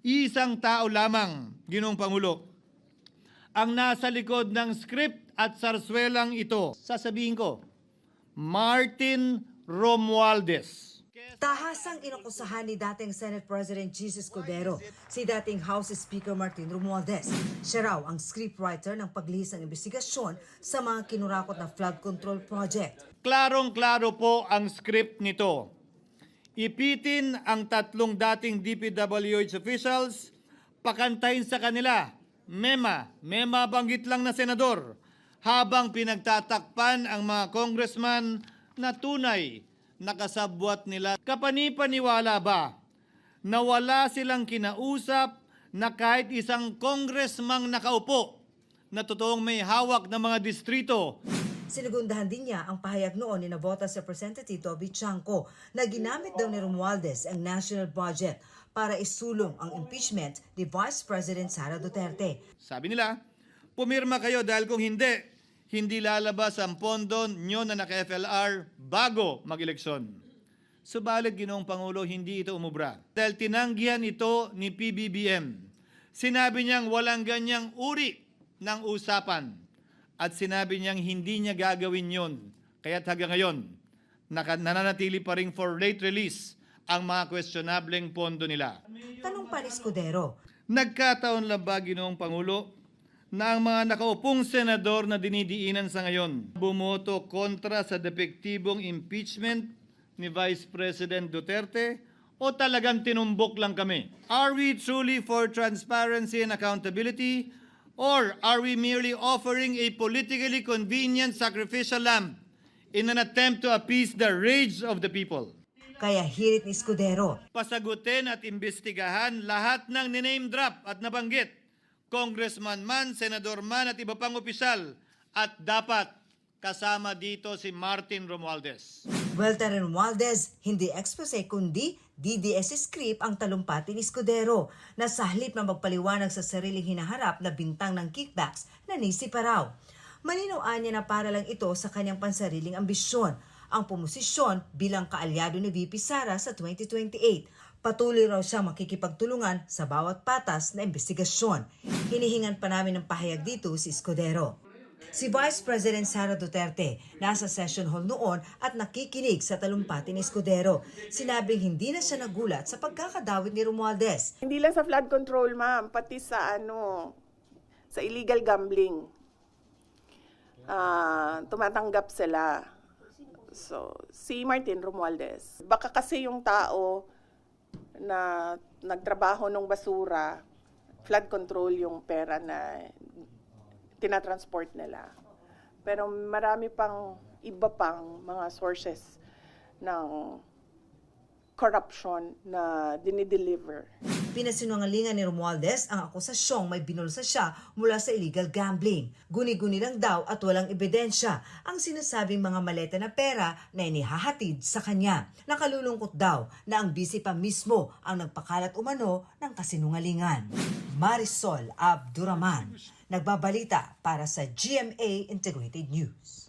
isang tao lamang, Ginoong Pangulo, ang nasa likod ng script at sarswelang ito. Sasabihin ko, Martin Romualdez. Tahasang inakusahan ni dating Senate President Jesus Escudero si dating House Speaker Martin Romualdez. Siya raw ang scriptwriter ng paglihis ng investigasyon sa mga kinurakot na flood control project. Klarong-klaro po ang script nito. Ipitin ang tatlong dating DPWH officials, pakantayin sa kanila, mema banggit lang na senador, habang pinagtatakpan ang mga congressman na tunay nakasabwat nila. Kapanipaniwala ba na wala silang kinausap na kahit isang congressman nakaupo na totoong may hawak ng mga distrito? Sinagundahan din niya ang pahayag noon ni Navotas Representative Toby Chanco na ginamit daw ni Romualdez ang national budget para isulong ang impeachment ni Vice President Sara Duterte. Sabi nila, pumirma kayo dahil kung hindi lalabas ang pondo nyo na naka-FLR bago mag-eleksyon. Subalit, Ginoong Pangulo, hindi ito umubra. Dahil tinanggihan ito ni PBBM. Sinabi niyang walang ganyang uri ng usapan. At sinabi niyang hindi niya gagawin yon. Kaya't hanggang ngayon, nananatili pa rin for late release ang mga questionableng pondo nila. Tanong pa ni Escudero. Nagkataon lang ba, Ginoong Pangulo, na ang mga nakaupong senador na dinidiinan sa ngayon bumoto kontra sa depektibong impeachment ni Vice President Duterte o talagang tinumbok lang kami? Are we truly for transparency and accountability or are we merely offering a politically convenient sacrificial lamb in an attempt to appease the rage of the people? Kaya hirit ni Escudero. Pasagutin at imbestigahan lahat ng niname drop at nabanggit, congressman man, senador man at iba pang opisyal, at dapat kasama dito si Martin Romualdez. Welter Romualdez, hindi expose kundi DDS script ang talumpati ni Escudero na sa halip na magpaliwanag sa sariling hinaharap na bintang ng kickbacks na nisi pa raw. Maninawaan niya na para lang ito sa kanyang pansariling ambisyon, ang pumosisyon bilang kaalyado ni VP Sara sa 2028. Patuloy raw siyang makikipagtulungan sa bawat patas na investigasyon. Hinihingan pa namin ng pahayag dito si Escudero. Si Vice President Sara Duterte nasa session hall noon at nakikinig sa talumpati ni Escudero. Sinabing hindi na siya nagulat sa pagkakadawit ni Romualdez. Hindi lang sa flood control, ma'am, pati sa sa illegal gambling. Tumatanggap sila. So, si Martin Romualdez. Baka kasi yung tao na nagtrabaho ng basura, flood control yung pera na tinatransport nila. Pero marami pang iba pang mga sources ng corruption na dinideliver. Pinasinungalingan ni Romualdez ang akusasyong may binulsa siya mula sa illegal gambling. Guni-guni lang daw at walang ebidensya ang sinasabing mga maleta na pera na inihahatid sa kanya. Nakalulungkot daw na ang busy pa mismo ang nagpakalat umano ng kasinungalingan. Marisol Abduraman, nagbabalita para sa GMA Integrated News.